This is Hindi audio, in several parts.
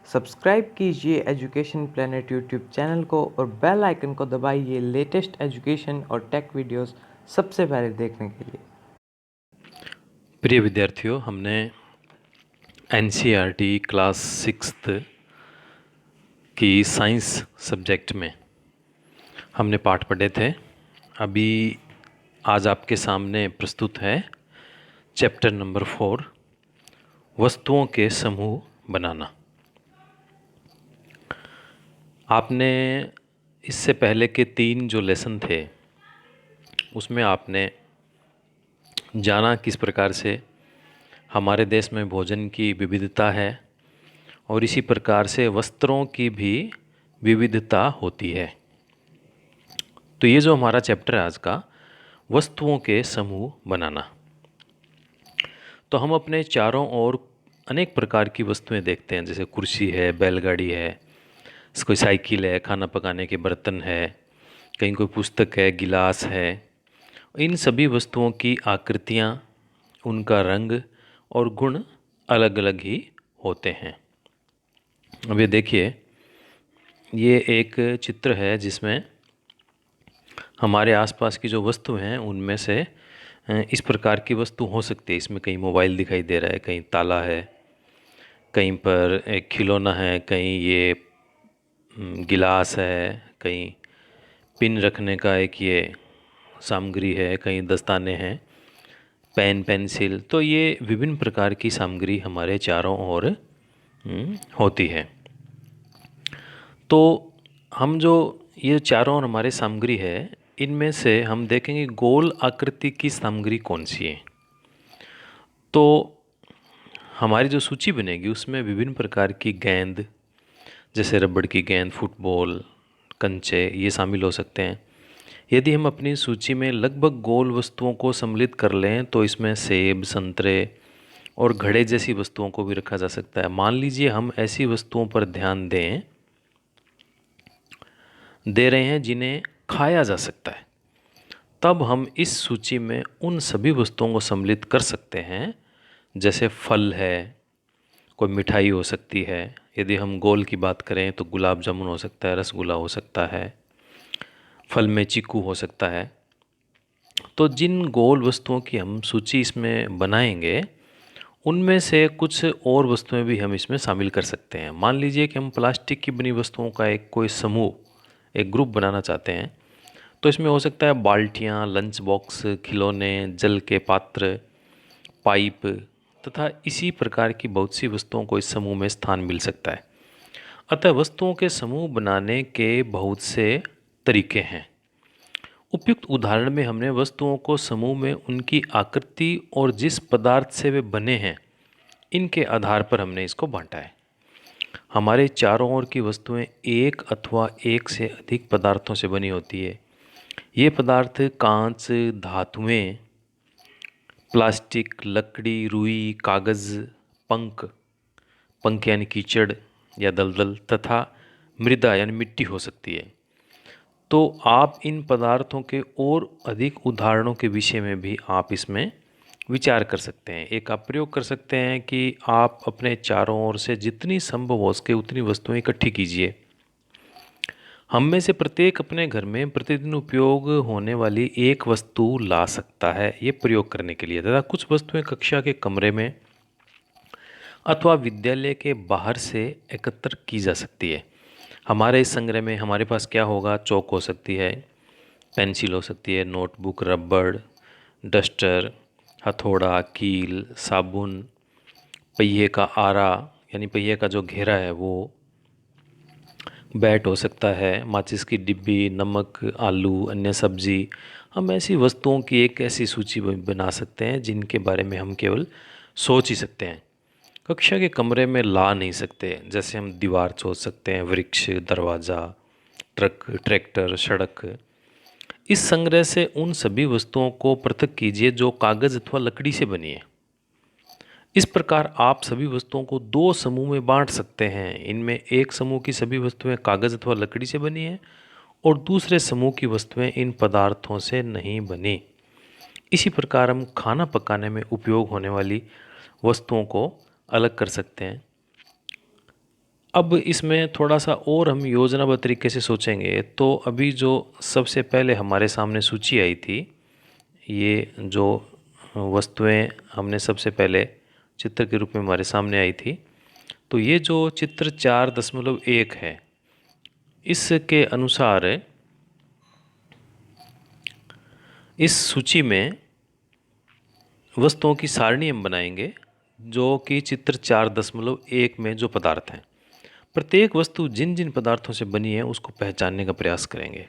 सब्सक्राइब कीजिए एजुकेशन प्लेनेट यूट्यूब चैनल को और बेल आइकन को दबाइए लेटेस्ट एजुकेशन और टेक वीडियोस सबसे पहले देखने के लिए। प्रिय विद्यार्थियों, हमने एनसीईआरटी क्लास 6th की साइंस सब्जेक्ट में हमने पाठ पढ़े थे। अभी आज आपके सामने प्रस्तुत है चैप्टर नंबर 4, वस्तुओं के समूह बनाना। आपने इससे पहले के 3 जो लेसन थे उसमें आपने जाना किस प्रकार से हमारे देश में भोजन की विविधता है और इसी प्रकार से वस्त्रों की भी विविधता होती है। तो ये जो हमारा चैप्टर है आज का, वस्तुओं के समूह बनाना, तो हम अपने चारों ओर अनेक प्रकार की वस्तुएं देखते हैं, जैसे कुर्सी है, बैलगाड़ी है, कोई साइकिल है, खाना पकाने के बर्तन है, कहीं कोई पुस्तक है, गिलास है। इन सभी वस्तुओं की आकृतियाँ, उनका रंग और गुण अलग अलग ही होते हैं। अब ये देखिए, ये एक चित्र है जिसमें हमारे आसपास की जो वस्तु हैं उनमें से इस प्रकार की वस्तु हो सकती है। इसमें कहीं मोबाइल दिखाई दे रहा है, कहीं ताला है, कहीं पर एक खिलौना है, कहीं ये गिलास है, कहीं पिन रखने का एक ये सामग्री है, कहीं दस्ताने हैं, पेन, पेंसिल। तो ये विभिन्न प्रकार की सामग्री हमारे चारों ओर होती है। तो हम जो ये चारों ओर हमारे सामग्री है, इनमें से हम देखेंगे गोल आकृति की सामग्री कौन सी है। तो हमारी जो सूची बनेगी उसमें विभिन्न प्रकार की गेंद, जैसे रबड़ की गेंद, फुटबॉल, कंचे, ये शामिल हो सकते हैं। यदि हम अपनी सूची में लगभग गोल वस्तुओं को सम्मिलित कर लें तो इसमें सेब, संतरे और घड़े जैसी वस्तुओं को भी रखा जा सकता है। मान लीजिए हम ऐसी वस्तुओं पर ध्यान दे रहे हैं जिन्हें खाया जा सकता है, तब हम इस सूची में उन सभी वस्तुओं को सम्मिलित कर सकते हैं। जैसे फल है, कोई मिठाई हो सकती है। यदि हम गोल की बात करें तो गुलाब जामुन हो सकता है, रसगुल्ला हो सकता है, फल में चीकू हो सकता है। तो जिन गोल वस्तुओं की हम सूची इसमें बनाएंगे, उनमें से कुछ और वस्तुएं भी हम इसमें शामिल कर सकते हैं। मान लीजिए कि हम प्लास्टिक की बनी वस्तुओं का एक कोई समूह, एक ग्रुप बनाना चाहते हैं, तो इसमें हो सकता है बाल्टियाँ, लंच बॉक्स, खिलौने, जल के पात्र, पाइप तथा इसी प्रकार की बहुत सी वस्तुओं को इस समूह में स्थान मिल सकता है। अतः वस्तुओं के समूह बनाने के बहुत से तरीके हैं। उपयुक्त उदाहरण में हमने वस्तुओं को समूह में उनकी आकृति और जिस पदार्थ से वे बने हैं, इनके आधार पर हमने इसको बांटा है। हमारे चारों ओर की वस्तुएं एक अथवा एक से अधिक पदार्थों से बनी होती है। ये पदार्थ कांच, धातुएं, प्लास्टिक, लकड़ी, रुई, कागज़, पंख यानी कीचड़ या दलदल तथा मृदा यानी मिट्टी हो सकती है। तो आप इन पदार्थों के और अधिक उदाहरणों के विषय में भी आप इसमें विचार कर सकते हैं। एक आप प्रयोग कर सकते हैं कि आप अपने चारों ओर से जितनी संभव हो सके उतनी वस्तुएं इकट्ठी कीजिए। हम में से प्रत्येक अपने घर में प्रतिदिन उपयोग होने वाली एक वस्तु ला सकता है ये प्रयोग करने के लिए, तथा कुछ वस्तुएं कक्षा के कमरे में अथवा विद्यालय के बाहर से एकत्र की जा सकती है। हमारे इस संग्रह में हमारे पास क्या होगा? चौक हो सकती है, पेंसिल हो सकती है, नोटबुक, रबड़, डस्टर, हथौड़ा, कील, साबुन, पहिए का आरा यानी पहिए का जो घेरा है वो, बैट हो सकता है, माचिस की डिब्बी, नमक, आलू, अन्य सब्जी। हम ऐसी वस्तुओं की एक ऐसी सूची बना सकते हैं जिनके बारे में हम केवल सोच ही सकते हैं, कक्षा के कमरे में ला नहीं सकते। जैसे हम दीवार सोच सकते हैं, वृक्ष, दरवाज़ा, ट्रक, ट्रैक्टर, सड़क। इस संग्रह से उन सभी वस्तुओं को पृथक कीजिए जो कागज़ अथवा लकड़ी से बनी है। इस प्रकार आप सभी वस्तुओं को 2 समूह में बांट सकते हैं। इनमें एक समूह की सभी वस्तुएं कागज़ अथवा लकड़ी से बनी हैं और दूसरे समूह की वस्तुएं इन पदार्थों से नहीं बनी। इसी प्रकार हम खाना पकाने में उपयोग होने वाली वस्तुओं को अलग कर सकते हैं। अब इसमें थोड़ा सा और हम योजनाबद्ध तरीके से सोचेंगे तो अभी जो सबसे पहले हमारे सामने सूची आई थी, ये जो वस्तुएं हमने सबसे पहले चित्र के रूप में हमारे सामने आई थी, तो ये जो चित्र 4.1 है, इसके अनुसार इस सूची में वस्तुओं की सारणी हम बनाएंगे जो कि चित्र 4.1 में जो पदार्थ हैं, प्रत्येक वस्तु जिन जिन पदार्थों से बनी है उसको पहचानने का प्रयास करेंगे।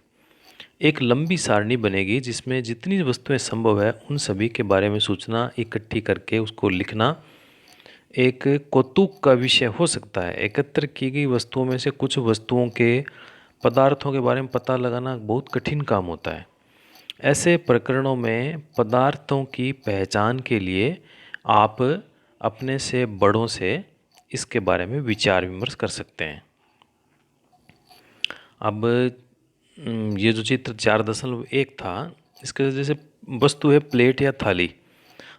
एक लंबी सारणी बनेगी जिसमें जितनी वस्तुएं संभव है उन सभी के बारे में सूचना इकट्ठी करके उसको लिखना एक कौतुक का विषय हो सकता है। एकत्र की गई वस्तुओं में से कुछ वस्तुओं के पदार्थों के बारे में पता लगाना बहुत कठिन काम होता है। ऐसे प्रकरणों में पदार्थों की पहचान के लिए आप अपने से बड़ों से इसके बारे में विचार विमर्श कर सकते हैं। अब ये जो चित्र 4.1 था, इसके जैसे वस्तु है प्लेट या थाली।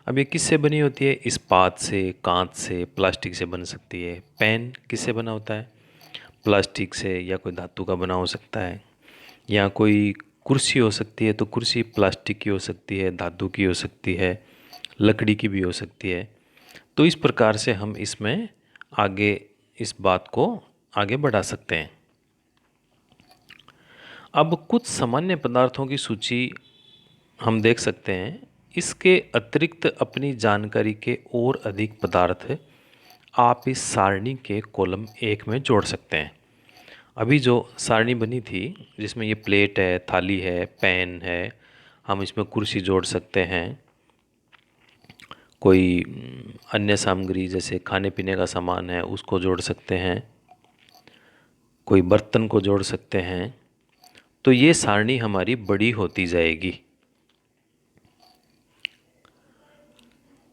अब ये किससे बनी होती है? इस्पात से, कांच से, प्लास्टिक से बन सकती है। पेन किससे बना होता है? प्लास्टिक से या कोई धातु का बना हो सकता है। या कोई कुर्सी हो सकती है, तो कुर्सी प्लास्टिक की हो सकती है, धातु की हो सकती है, लकड़ी की भी हो सकती है। तो इस प्रकार से हम इसमें आगे इस बात को आगे बढ़ा सकते हैं। अब कुछ सामान्य पदार्थों की सूची हम देख सकते हैं। इसके अतिरिक्त अपनी जानकारी के और अधिक पदार्थ आप इस सारणी के कॉलम 1 में जोड़ सकते हैं। अभी जो सारणी बनी थी जिसमें ये प्लेट है, थाली है, पेन है, हम इसमें कुर्सी जोड़ सकते हैं। कोई अन्य सामग्री जैसे खाने पीने का सामान है उसको जोड़ सकते हैं, कोई बर्तन को जोड़ सकते हैं। तो ये सारणी हमारी बड़ी होती जाएगी।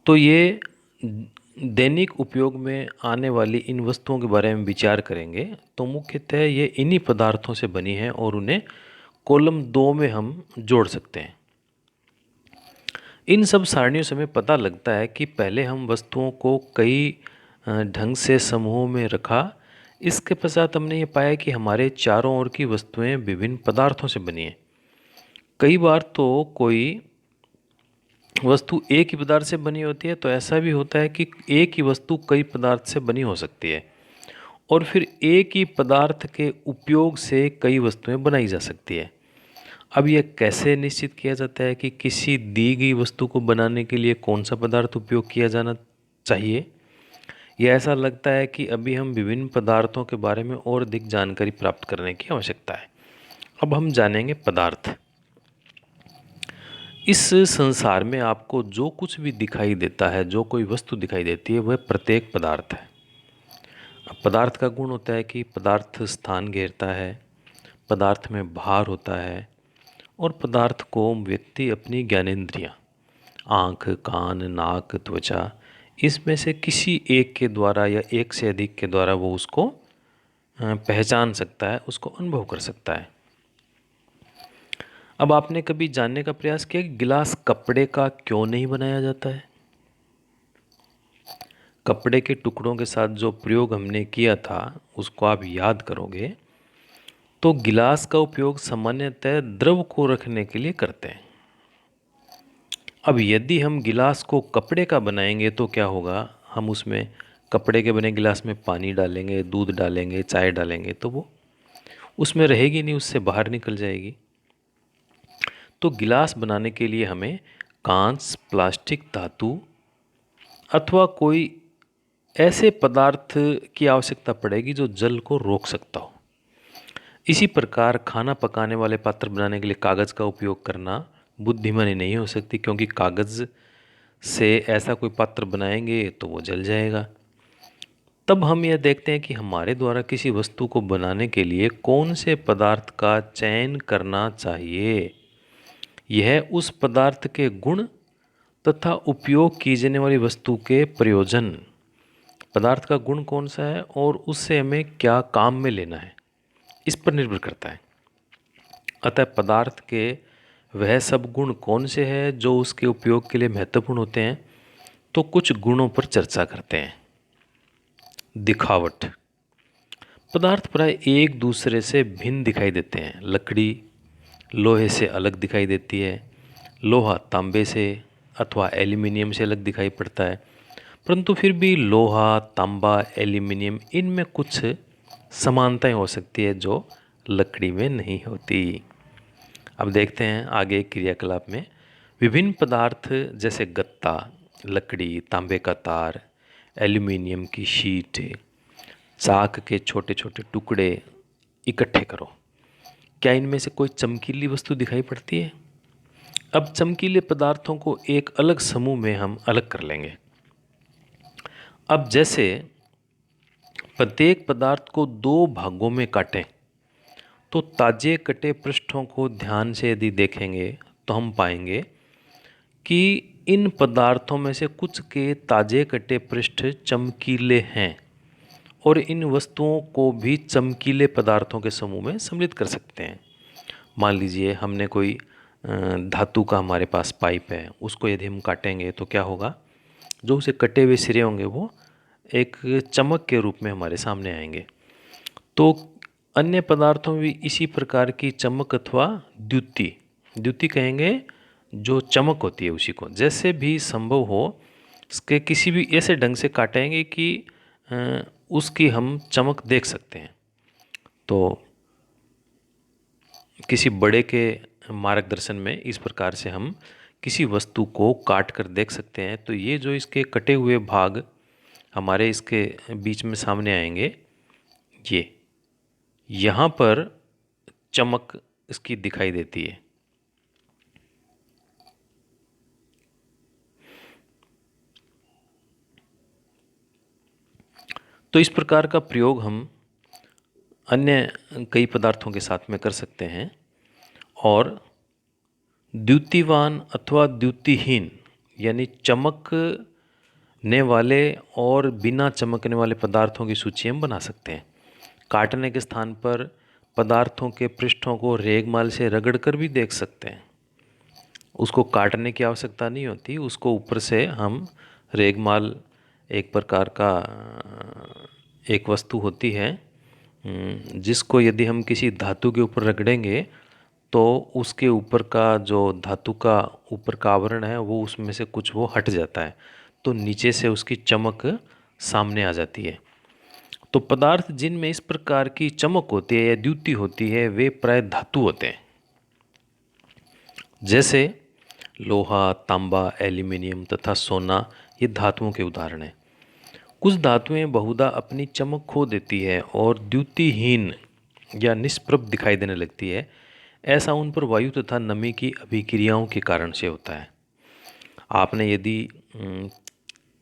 तो ये दैनिक उपयोग में आने वाली इन वस्तुओं के बारे में विचार करेंगे तो मुख्यतः ये इन्हीं पदार्थों से बनी है और उन्हें कॉलम 2 में हम जोड़ सकते हैं। इन सब सारणियों से हमें पता लगता है कि पहले हम वस्तुओं को कई ढंग से समूहों में रखा। इसके पश्चात हमने ये पाया कि हमारे चारों ओर की वस्तुएं विभिन्न पदार्थों से बनी हैं। कई बार तो कोई वस्तु एक ही पदार्थ से बनी होती है, तो ऐसा भी होता है कि एक ही वस्तु कई पदार्थ से बनी हो सकती है और फिर एक ही पदार्थ के उपयोग से कई वस्तुएं बनाई जा सकती है। अब यह कैसे निश्चित किया जाता है कि किसी दी गई वस्तु को बनाने के लिए कौन सा पदार्थ उपयोग किया जाना चाहिए? यह ऐसा लगता है कि अभी हम विभिन्न पदार्थों के बारे में और अधिक जानकारी प्राप्त करने की आवश्यकता है। अब हम जानेंगे पदार्थ। इस संसार में आपको जो कुछ भी दिखाई देता है, जो कोई वस्तु दिखाई देती है, वह प्रत्येक पदार्थ है। अब पदार्थ का गुण होता है कि पदार्थ स्थान घेरता है, पदार्थ में भार होता है और पदार्थ को व्यक्ति अपनी ज्ञानेंद्रियाँ, आँख, कान, नाक, त्वचा, इसमें से किसी एक के द्वारा या एक से अधिक के द्वारा वो उसको पहचान सकता है, उसको अनुभव कर सकता है। अब आपने कभी जानने का प्रयास किया कि गिलास कपड़े का क्यों नहीं बनाया जाता है? कपड़े के टुकड़ों के साथ जो प्रयोग हमने किया था उसको आप याद करोगे तो गिलास का उपयोग सामान्यतः द्रव को रखने के लिए करते हैं। अब यदि हम गिलास को कपड़े का बनाएंगे तो क्या होगा? हम उसमें कपड़े के बने गिलास में पानी डालेंगे, दूध डालेंगे, चाय डालेंगे तो वो उसमें रहेगी नहीं, उससे बाहर निकल जाएगी। तो गिलास बनाने के लिए हमें कांच, प्लास्टिक, धातु अथवा कोई ऐसे पदार्थ की आवश्यकता पड़ेगी जो जल को रोक सकता हो। इसी प्रकार खाना पकाने वाले पात्र बनाने के लिए कागज़ का उपयोग करना बुद्धिमानी नहीं हो सकती, क्योंकि कागज़ से ऐसा कोई पात्र बनाएंगे तो वो जल जाएगा। तब हम यह देखते हैं कि हमारे द्वारा किसी वस्तु को बनाने के लिए कौन से पदार्थ का चयन करना चाहिए। यह उस पदार्थ के गुण तथा उपयोग की जाने वाली वस्तु के प्रयोजन, पदार्थ का गुण कौन सा है और उससे हमें क्या काम में लेना है, इस पर निर्भर करता है। अतः पदार्थ के वह सब गुण कौन से हैं जो उसके उपयोग के लिए महत्वपूर्ण होते हैं, तो कुछ गुणों पर चर्चा करते हैं। दिखावट। पदार्थ प्राय एक दूसरे से भिन्न दिखाई देते हैं। लकड़ी लोहे से अलग दिखाई देती है, लोहा तांबे से अथवा एल्यूमिनियम से अलग दिखाई पड़ता है, परंतु फिर भी लोहा, तांबा, एल्यूमिनियम इनमें कुछ समानताएं हो सकती है जो लकड़ी में नहीं होती। अब देखते हैं आगे क्रियाकलाप में। विभिन्न पदार्थ जैसे गत्ता, लकड़ी, तांबे का तार, एल्यूमिनियम की शीट, चाक के छोटे छोटे टुकड़े इकट्ठे करो। क्या इनमें से कोई चमकीली वस्तु दिखाई पड़ती है? अब चमकीले पदार्थों को एक अलग समूह में हम अलग कर लेंगे। अब जैसे प्रत्येक पदार्थ को दो भागों में काटें, तो ताजे कटे पृष्ठों को ध्यान से यदि देखेंगे तो हम पाएंगे कि इन पदार्थों में से कुछ के ताजे कटे पृष्ठ चमकीले हैं और इन वस्तुओं को भी चमकीले पदार्थों के समूह में सम्मिलित कर सकते हैं। मान लीजिए हमने कोई धातु का हमारे पास पाइप है, उसको यदि हम काटेंगे तो क्या होगा, जो उसे कटे हुए सिरे होंगे वो एक चमक के रूप में हमारे सामने आएंगे। तो अन्य पदार्थों में भी इसी प्रकार की चमक अथवा द्युति, द्युति कहेंगे जो चमक होती है उसी को, जैसे भी संभव हो इसके किसी भी ऐसे ढंग से काटेंगे कि उसकी हम चमक देख सकते हैं। तो किसी बड़े के मार्गदर्शन में इस प्रकार से हम किसी वस्तु को काट कर देख सकते हैं। तो ये जो इसके कटे हुए भाग हमारे इसके बीच में सामने आएंगे, ये यहाँ पर चमक इसकी दिखाई देती है। तो इस प्रकार का प्रयोग हम अन्य कई पदार्थों के साथ में कर सकते हैं। और द्युतिवान अथवा द्युतिहीन यानी चमकने वाले और बिना चमकने वाले पदार्थों की सूची हम बना सकते हैं। काटने के स्थान पर पदार्थों के पृष्ठों को रेगमाल से रगड़ कर भी देख सकते हैं। उसको काटने की आवश्यकता नहीं होती, उसको ऊपर से हम रेगमाल एक प्रकार का एक वस्तु होती है जिसको यदि हम किसी धातु के ऊपर रगड़ेंगे तो उसके ऊपर का जो धातु का ऊपर का आवरण है वो उसमें से कुछ वो हट जाता है, तो नीचे से उसकी चमक सामने आ जाती है। तो पदार्थ जिनमें इस प्रकार की चमक होती है या द्युति होती है वे प्राय धातु होते हैं। जैसे लोहा, तांबा, एल्यूमिनियम तथा सोना ये धातुओं के उदाहरण हैं। कुछ धातुएं बहुधा अपनी चमक खो देती है और द्युतिहीन या निष्प्रभ दिखाई देने लगती है। ऐसा उन पर वायु तथा नमी की अभिक्रियाओं के कारण से होता है। आपने यदि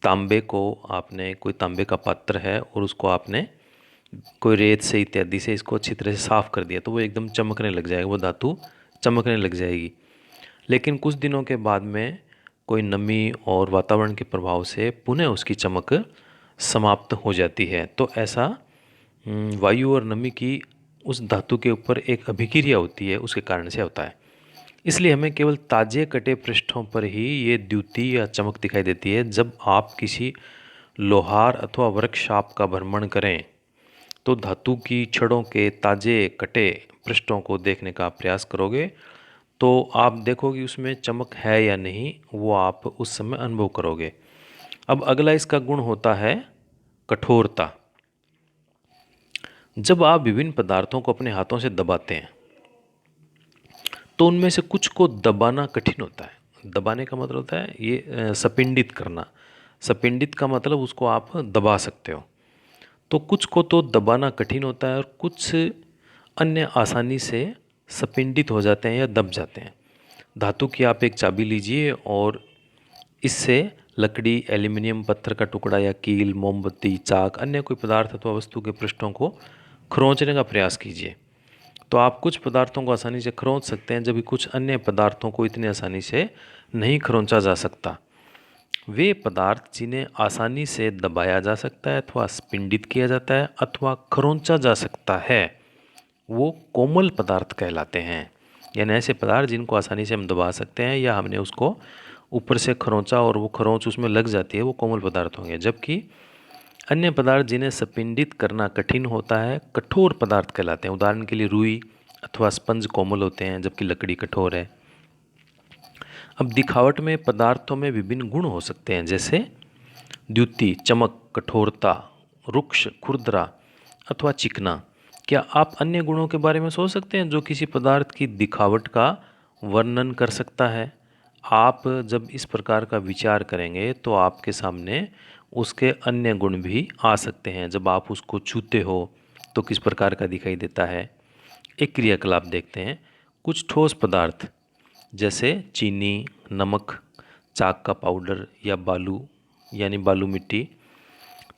तांबे को, आपने कोई तांबे का पात्र है और उसको आपने कोई रेत से इत्यादि से इसको अच्छी तरह से साफ़ कर दिया तो वो एकदम चमकने लग जाएगा, वो धातु चमकने लग जाएगी। लेकिन कुछ दिनों के बाद में कोई नमी और वातावरण के प्रभाव से पुनः उसकी चमक समाप्त हो जाती है। तो ऐसा वायु और नमी की उस धातु के ऊपर एक अभिक्रिया होती है, उसके कारण से होता है। इसलिए हमें केवल ताजे कटे पृष्ठों पर ही ये द्युति या चमक दिखाई देती है। जब आप किसी लोहार अथवा वर्कशॉप का भ्रमण करें तो धातु की छड़ों के ताजे कटे पृष्ठों को देखने का प्रयास करोगे तो आप देखोगे उसमें चमक है या नहीं, वो आप उस समय अनुभव करोगे। अब अगला इसका गुण होता है कठोरता। जब आप विभिन्न पदार्थों को अपने हाथों से दबाते हैं तो उनमें से कुछ को दबाना कठिन होता है। दबाने का मतलब होता है ये सपिंडित करना। सपिंडित का मतलब उसको आप दबा सकते हो। तो कुछ को तो दबाना कठिन होता है और कुछ अन्य आसानी से सपिंडित हो जाते हैं या दब जाते हैं। धातु की आप एक चाबी लीजिए और इससे लकड़ी, एल्यूमिनियम, पत्थर का टुकड़ा या कील, मोमबत्ती, चाक, अन्य कोई पदार्थ अथवा वस्तु के पृष्ठों को खरोंचने का प्रयास कीजिए। तो आप कुछ पदार्थों को आसानी से खरोंच सकते हैं, जबकि कुछ अन्य पदार्थों को इतनी आसानी से नहीं खरोंचा जा सकता। वे पदार्थ जिन्हें आसानी से दबाया जा सकता है अथवा स्पिंडित किया जाता है अथवा खरोंचा जा सकता है वो कोमल पदार्थ कहलाते हैं। यानी ऐसे पदार्थ जिनको आसानी से हम दबा सकते हैं या हमने उसको ऊपर से खरोंचा और वो खरोंच उसमें लग जाती है, वो कोमल पदार्थ होंगे। जबकि अन्य पदार्थ जिन्हें संपीड़ित करना कठिन होता है कठोर पदार्थ कहलाते हैं। उदाहरण के लिए रुई अथवा स्पंज कोमल होते हैं जबकि लकड़ी कठोर है। अब दिखावट में पदार्थों में विभिन्न गुण हो सकते हैं, जैसे द्युति, चमक, कठोरता, रुक्ष, खुरदरा अथवा चिकना। क्या आप अन्य गुणों के बारे में सोच सकते हैं जो किसी पदार्थ की दिखावट का वर्णन कर सकता है? आप जब इस प्रकार का विचार करेंगे तो आपके सामने उसके अन्य गुण भी आ सकते हैं। जब आप उसको छूते हो तो किस प्रकार का दिखाई देता है। एक क्रियाकलाप देखते हैं। कुछ ठोस पदार्थ जैसे चीनी, नमक, चाक का पाउडर या बालू यानी बालू मिट्टी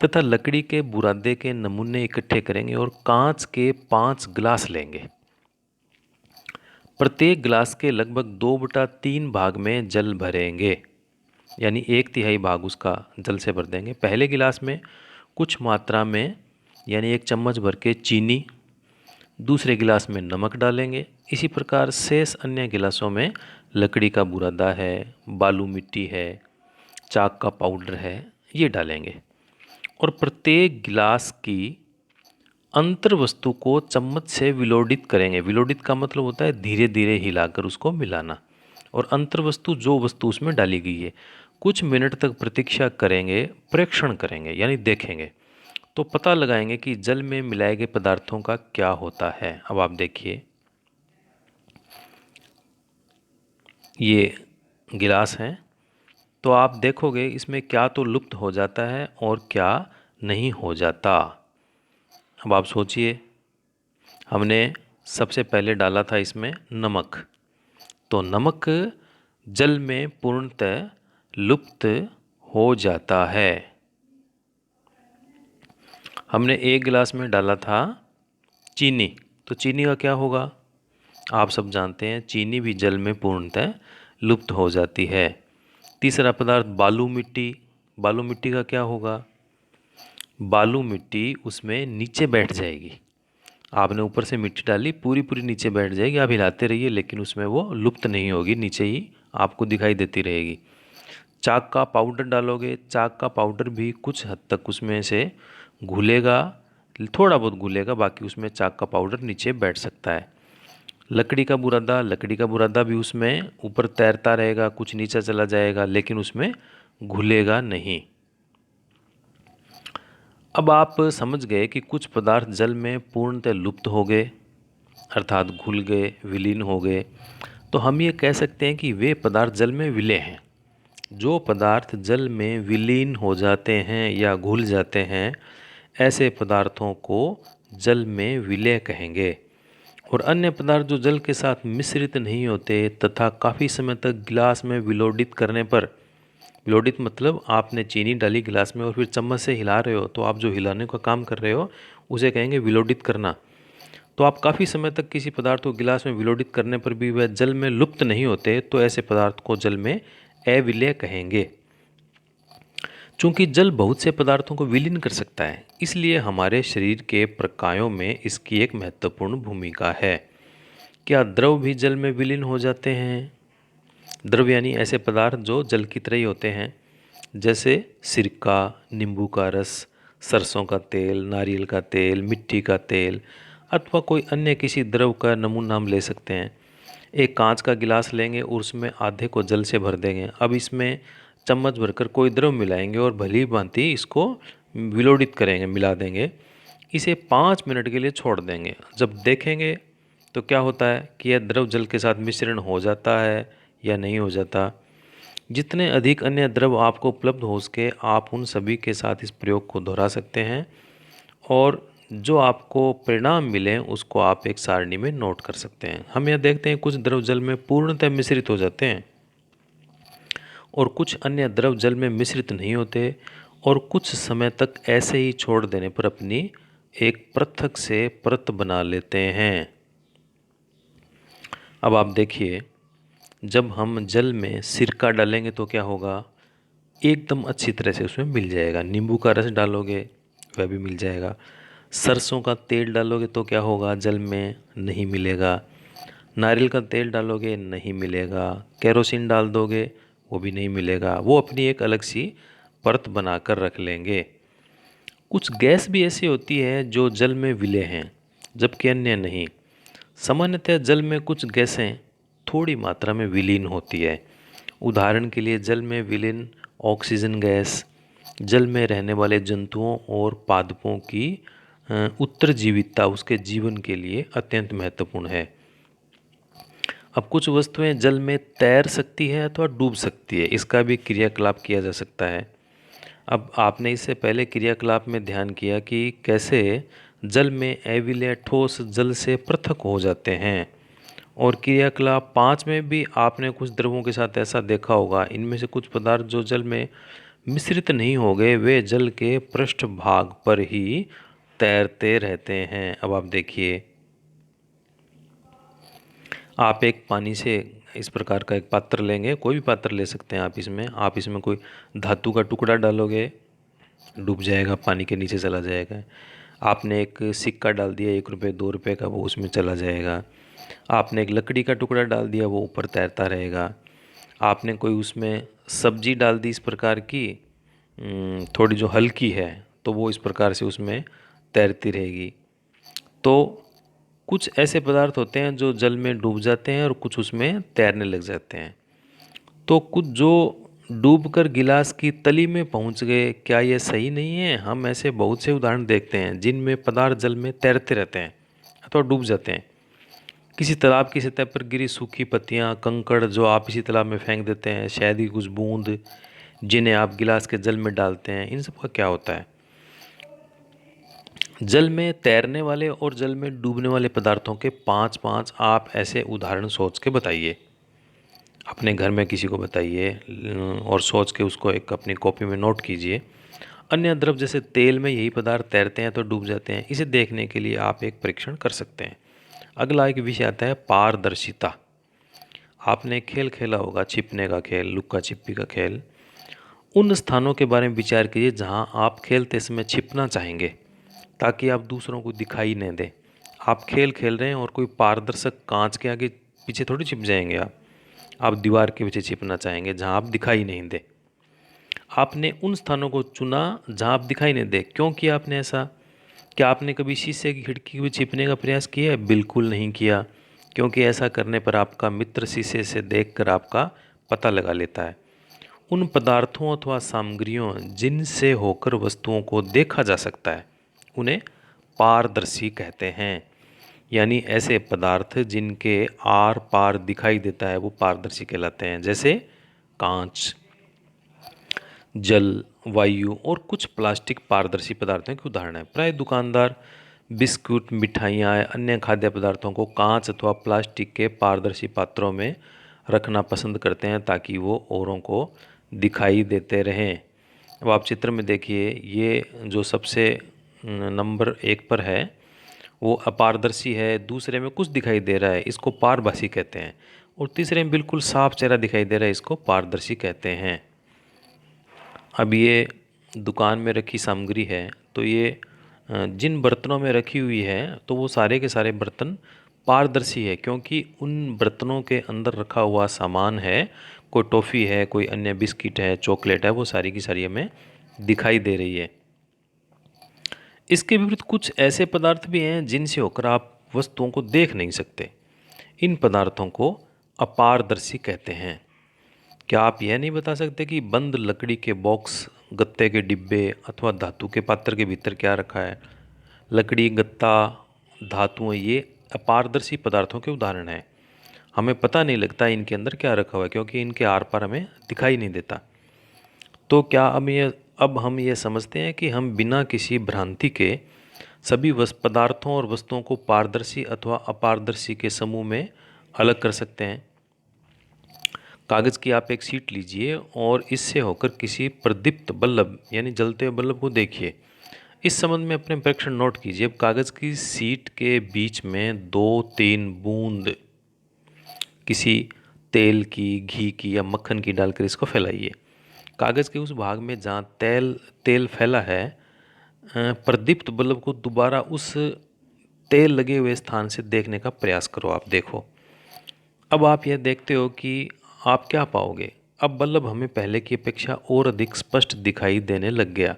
तथा लकड़ी के बुरादे के नमूने इकट्ठे करेंगे और कांच के 5 गिलास लेंगे। प्रत्येक गिलास के लगभग 2/3 भाग में जल भरेंगे, यानी 1/3 भाग उसका जल से भर देंगे। पहले गिलास में कुछ मात्रा में यानी 1 चम्मच भर के चीनी, दूसरे गिलास में नमक डालेंगे। इसी प्रकार शेष अन्य गिलासों में लकड़ी का बुरादा है, बालू मिट्टी है, चाक का पाउडर है, ये डालेंगे और प्रत्येक गिलास की अंतर वस्तु को चम्मच से विलोडित करेंगे। विलोडित का मतलब होता है धीरे धीरे हिलाकर उसको मिलाना। और अंतर वस्तु जो वस्तु उसमें डाली गई है कुछ मिनट तक प्रतीक्षा करेंगे, प्रेक्षण करेंगे यानी देखेंगे, तो पता लगाएंगे कि जल में मिलाए गए पदार्थों का क्या होता है। अब आप देखिए, ये गिलास हैं, तो आप देखोगे इसमें क्या तो लुप्त हो जाता है और क्या नहीं हो जाता। अब आप सोचिए, हमने सबसे पहले डाला था इसमें नमक, तो नमक जल में पूर्णतः लुप्त हो जाता है। हमने एक गिलास में डाला था चीनी, तो चीनी का क्या होगा? आप सब जानते हैं चीनी भी जल में पूर्णतः लुप्त हो जाती है। तीसरा पदार्थ बालू मिट्टी। बालू मिट्टी का क्या होगा? बालू मिट्टी उसमें नीचे बैठ जाएगी। आपने ऊपर से मिट्टी डाली, पूरी पूरी नीचे बैठ जाएगी, आप हिलाते रहिए लेकिन उसमें वो लुप्त नहीं होगी, नीचे ही आपको दिखाई देती रहेगी। चाक का पाउडर डालोगे, चाक का पाउडर भी कुछ हद तक उसमें से घुलेगा, थोड़ा बहुत घुलेगा, बाकी उसमें चाक का पाउडर नीचे बैठ सकता है। लकड़ी का बुरादा, लकड़ी का बुरादा भी उसमें ऊपर तैरता रहेगा, कुछ नीचे चला जाएगा लेकिन उसमें घुलेगा नहीं। अब आप समझ गए कि कुछ पदार्थ जल में पूर्णतः लुप्त हो गए अर्थात घुल गए, विलीन हो गए, तो हम ये कह सकते हैं कि वे पदार्थ जल में विलय हैं। जो पदार्थ जल में विलीन हो जाते हैं या घुल जाते हैं, ऐसे पदार्थों को जल में विलय कहेंगे। और अन्य पदार्थ जो जल के साथ मिश्रित नहीं होते तथा काफ़ी समय तक गिलास में विलोडित करने पर, विलोडित मतलब आपने चीनी डाली गिलास में और फिर चम्मच से हिला रहे हो, तो आप जो हिलाने का काम कर रहे हो उसे कहेंगे विलोडित करना। तो आप काफ़ी समय तक किसी पदार्थ को गिलास में विलोडित करने पर भी वह जल में लुप्त नहीं होते, तो ऐसे पदार्थ को जल में अविलय कहेंगे। चूँकि जल बहुत से पदार्थों को विलीन कर सकता है, इसलिए हमारे शरीर के प्रकायों में इसकी एक महत्वपूर्ण भूमिका है। क्या द्रव भी जल में विलीन हो जाते हैं? द्रव यानी ऐसे पदार्थ जो जल की तरह ही होते हैं, जैसे सिरका, नींबू का रस, सरसों का तेल, नारियल का तेल, मिट्टी का तेल अथवा कोई अन्य किसी द्रव का नमूना हम ले सकते हैं। एक कांच का गिलास लेंगे और उसमें आधे को जल से भर देंगे। अब इसमें चम्मच भरकर कोई द्रव मिलाएंगे और भली भांति इसको विलोडित करेंगे, मिला देंगे। इसे 5 मिनट के लिए छोड़ देंगे। जब देखेंगे तो क्या होता है कि यह द्रव जल के साथ मिश्रण हो जाता है या नहीं हो जाता। जितने अधिक अन्य द्रव आपको उपलब्ध हो सके, आप उन सभी के साथ इस प्रयोग को दोहरा सकते हैं और जो आपको परिणाम मिले उसको आप एक सारणी में नोट कर सकते हैं। हम यह देखते हैं कुछ द्रव जल में पूर्णतः मिश्रित हो जाते हैं और कुछ अन्य द्रव जल में मिश्रित नहीं होते और कुछ समय तक ऐसे ही छोड़ देने पर अपनी एक पृथक से परत बना लेते हैं। अब आप देखिए, जब हम जल में सिरका डालेंगे तो क्या होगा? एकदम अच्छी तरह से उसमें मिल जाएगा। नींबू का रस डालोगे वह भी मिल जाएगा। सरसों का तेल डालोगे तो क्या होगा? जल में नहीं मिलेगा। नारियल का तेल डालोगे नहीं मिलेगा। केरोसिन डाल दोगे वो भी नहीं मिलेगा। वो अपनी एक अलग सी परत बनाकर रख लेंगे। कुछ गैस भी ऐसी होती है जो जल में विलय हैं, जबकि अन्य नहीं। सामान्यतः जल में कुछ गैसें थोड़ी मात्रा में विलीन होती है। उदाहरण के लिए जल में विलीन ऑक्सीजन गैस जल में रहने वाले जंतुओं और पादपों की उत्तरजीविता उसके जीवन के लिए अत्यंत महत्वपूर्ण है। अब कुछ वस्तुएं जल में तैर सकती है अथवा डूब सकती है, इसका भी क्रियाकलाप किया जा सकता है। अब आपने इससे पहले क्रियाकलाप में ध्यान किया कि कैसे जल में अविलय ठोस जल से पृथक हो जाते हैं, और क्रियाकलाप 5 में भी आपने कुछ द्रवों के साथ ऐसा देखा होगा। इनमें से कुछ पदार्थ जो जल में मिश्रित नहीं हो गए वे जल के पृष्ठभाग पर ही तैरते रहते हैं। अब आप देखिए, आप एक पानी से इस प्रकार का एक पात्र लेंगे, कोई भी पात्र ले सकते हैं आप इसमें कोई धातु का टुकड़ा डालोगे, डूब जाएगा, पानी के नीचे चला जाएगा। आपने एक सिक्का डाल दिया 1 रुपये 2 रुपये का, वो उसमें चला जाएगा। आपने एक लकड़ी का टुकड़ा डाल दिया, वो ऊपर तैरता रहेगा। आपने कोई उसमें सब्जी डाल दी इस प्रकार की, थोड़ी जो हल्की है, तो वो इस प्रकार से उसमें तैरती रहेगी। तो कुछ ऐसे पदार्थ होते हैं जो जल में डूब जाते हैं और कुछ उसमें तैरने लग जाते हैं। तो कुछ जो डूबकर गिलास की तली में पहुंच गए, क्या यह सही नहीं है? हम ऐसे बहुत से उदाहरण देखते हैं जिनमें पदार्थ जल में तैरते रहते हैं अथवा डूब जाते हैं। किसी तालाब की सतह पर गिरी सूखी पत्तियां, कंकड़ जो आप इसी तालाब में फेंक देते हैं, शहद की कुछ बूंद जिन्हें आप गिलास के जल में डालते हैं, इन सब का क्या होता है? जल में तैरने वाले और जल में डूबने वाले पदार्थों के 5-5 आप ऐसे उदाहरण सोच के बताइए। अपने घर में किसी को बताइए और सोच के उसको एक अपनी कॉपी में नोट कीजिए। अन्य द्रव जैसे तेल में यही पदार्थ तैरते हैं तो डूब जाते हैं। इसे देखने के लिए आप एक परीक्षण कर सकते हैं। अगला एक विषय आता है पारदर्शिता। आपने खेल खेला होगा, छिपने का खेल, लुक्का छिपी का खेल। उन स्थानों के बारे में विचार कीजिए जहां आप खेलते समय छिपना चाहेंगे ताकि आप दूसरों को दिखाई न दें। आप खेल खेल रहे हैं और कोई पारदर्शक कांच के आगे पीछे थोड़ी छिप जाएंगे आप दीवार के पीछे छिपना चाहेंगे जहां आप दिखाई नहीं दे। आपने उन स्थानों को चुना जहां आप दिखाई नहीं दे। क्यों किया आपने ऐसा? क्या आपने कभी शीशे की खिड़की में छिपने का प्रयास किया है? बिल्कुल नहीं किया, क्योंकि ऐसा करने पर आपका मित्र शीशे से देखकर आपका पता लगा लेता है। उन पदार्थों अथवा सामग्रियों जिनसे होकर वस्तुओं को देखा जा सकता है उन्हें पारदर्शी कहते हैं। यानी ऐसे पदार्थ जिनके आर पार दिखाई देता है वो पारदर्शी कहलाते हैं। जैसे कांच, जल, वायु और कुछ प्लास्टिक पारदर्शी पदार्थों के उदाहरण हैं। प्राय दुकानदार बिस्कुट, मिठाइयाँ, अन्य खाद्य पदार्थों को कांच अथवा प्लास्टिक के पारदर्शी पात्रों में रखना पसंद करते हैं ताकि वो औरों को दिखाई देते रहें। अब आप चित्र में देखिए, ये जो सबसे नंबर 1 पर है वो अपारदर्शी है, दूसरे में कुछ दिखाई दे रहा है, इसको पारभासी कहते हैं, और तीसरे में बिल्कुल साफ चेहरा दिखाई दे रहा है, इसको पारदर्शी कहते हैं। अब ये दुकान में रखी सामग्री है, तो ये जिन बर्तनों में रखी हुई है तो वो सारे के सारे बर्तन पारदर्शी है, क्योंकि उन बर्तनों के अंदर रखा हुआ सामान है, कोई टॉफ़ी है, कोई अन्य बिस्किट है, चॉकलेट है, वो सारी की सारी हमें दिखाई दे रही है। इसके विपरीत कुछ ऐसे पदार्थ भी हैं जिनसे होकर आप वस्तुओं को देख नहीं सकते। इन पदार्थों को अपारदर्शी कहते हैं। क्या आप यह नहीं बता सकते कि बंद लकड़ी के बॉक्स, गत्ते के डिब्बे अथवा धातु के पात्र के भीतर क्या रखा है? लकड़ी, गत्ता, धातुएं ये अपारदर्शी पदार्थों के उदाहरण हैं। हमें पता नहीं लगता इनके अंदर क्या रखा हुआ है, क्योंकि इनके आर पार हमें दिखाई नहीं देता। तो क्या अब हम ये समझते हैं कि हम बिना किसी भ्रांति के सभी पदार्थों और वस्तुओं को पारदर्शी अथवा अपारदर्शी के समूह में अलग कर सकते हैं। कागज़ की आप एक शीट लीजिए और इससे होकर किसी प्रदीप्त बल्ब यानी जलते हुए बल्ब को देखिए। इस संबंध में अपने परीक्षण नोट कीजिए। अब कागज़ की शीट के बीच में 2-3 बूंद किसी तेल की, घी की या मक्खन की डालकर इसको फैलाइए। कागज़ के उस भाग में जहाँ तेल फैला है, प्रदीप्त बल्ब को दोबारा उस तेल लगे हुए स्थान से देखने का प्रयास करो। आप देखो, अब आप यह देखते हो कि आप क्या पाओगे। अब बल्ब हमें पहले की अपेक्षा और अधिक स्पष्ट दिखाई देने लग गया।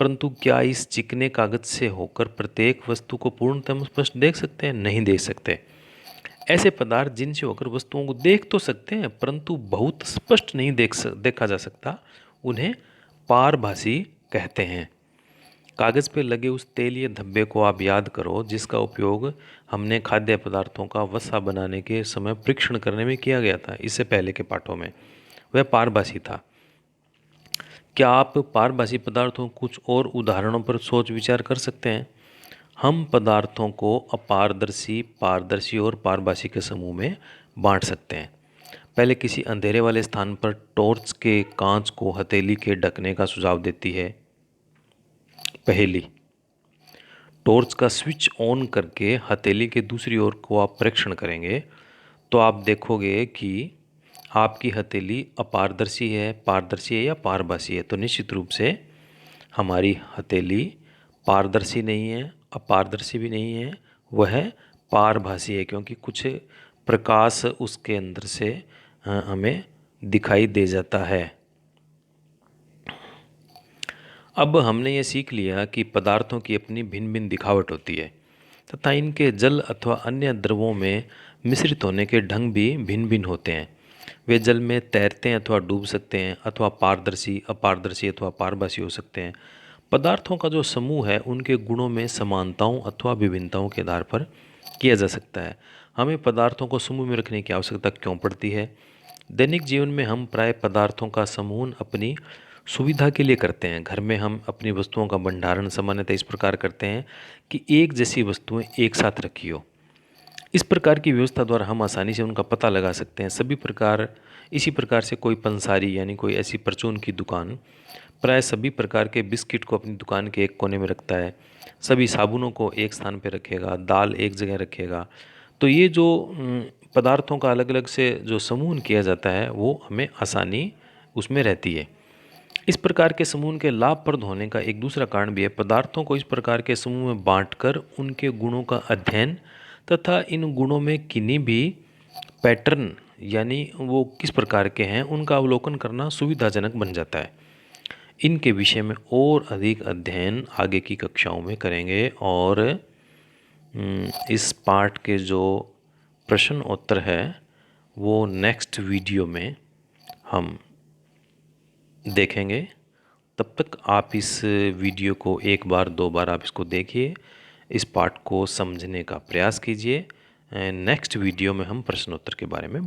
परंतु क्या इस चिकने कागज से होकर प्रत्येक वस्तु को पूर्णतः स्पष्ट देख सकते हैं? नहीं देख सकते। ऐसे पदार्थ जिनसे होकर वस्तुओं को देख तो सकते हैं परंतु बहुत स्पष्ट नहीं देखा जा सकता, उन्हें पारभासी कहते हैं। कागज पे लगे उस तेलीय धब्बे को आप याद करो जिसका उपयोग हमने खाद्य पदार्थों का वसा बनाने के समय परीक्षण करने में किया गया था इससे पहले के पाठों में। वह पारभासी था। क्या आप पारभासी पदार्थों कुछ और उदाहरणों पर सोच विचार कर सकते हैं? हम पदार्थों को अपारदर्शी, पारदर्शी और पारभासी के समूह में बांट सकते हैं। पहले किसी अंधेरे वाले स्थान पर टॉर्च के कांच को हथेली के ढकने का सुझाव देती है। पहेली, टॉर्च का स्विच ऑन करके हथेली के दूसरी ओर को आप परीक्षण करेंगे तो आप देखोगे कि आपकी हथेली अपारदर्शी है, पारदर्शी है या पारभासी है। तो निश्चित रूप से हमारी हथेली पारदर्शी नहीं है, अपारदर्शी भी नहीं है, वह पारभासी है क्योंकि कुछ प्रकाश उसके अंदर से हमें दिखाई दे जाता है। अब हमने ये सीख लिया कि पदार्थों की अपनी भिन्न भिन्न दिखावट होती है तथा इनके जल अथवा अन्य द्रवों में मिश्रित होने के ढंग भी भिन्न भिन्न होते हैं। वे जल में तैरते हैं अथवा डूब सकते हैं अथवा पारदर्शी, अपारदर्शी अथवा पारभासी हो सकते हैं। पदार्थों का जो समूह है उनके गुणों में समानताओं अथवा विभिन्नताओं के आधार पर किया जा सकता है। हमें पदार्थों को समूह में रखने की आवश्यकता क्यों पड़ती है? दैनिक जीवन में हम प्राय पदार्थों का समूह अपनी सुविधा के लिए करते हैं। घर में हम अपनी वस्तुओं का भंडारण सामान्यतः इस प्रकार करते हैं कि एक जैसी वस्तुएं एक साथ रखी हो। इस प्रकार की व्यवस्था द्वारा हम आसानी से उनका पता लगा सकते हैं। इसी प्रकार से कोई पंसारी यानी कोई ऐसी परचून की दुकान प्राय सभी प्रकार के बिस्किट को अपनी दुकान के एक कोने में रखता है, सभी साबुनों को एक स्थान पर रखेगा, दाल एक जगह रखेगा। तो ये जो पदार्थों का अलग अलग से जो समूह किया जाता है वो हमें आसानी उसमें रहती है। इस प्रकार के समूह के लाभप्रद होने का एक दूसरा कारण भी है। पदार्थों को इस प्रकार के समूह में बांटकर उनके गुणों का अध्ययन तथा इन गुणों में किन्हीं भी पैटर्न यानी वो किस प्रकार के हैं उनका अवलोकन करना सुविधाजनक बन जाता है। इनके विषय में और अधिक अध्ययन आगे की कक्षाओं में करेंगे और इस पाठ के जो प्रश्न उत्तर है वो नेक्स्ट वीडियो में हम देखेंगे। तब तक आप इस वीडियो को एक बार दो बार आप इसको देखिए, इस पाठ को समझने का प्रयास कीजिए। नेक्स्ट वीडियो में हम प्रश्नोत्तर के बारे में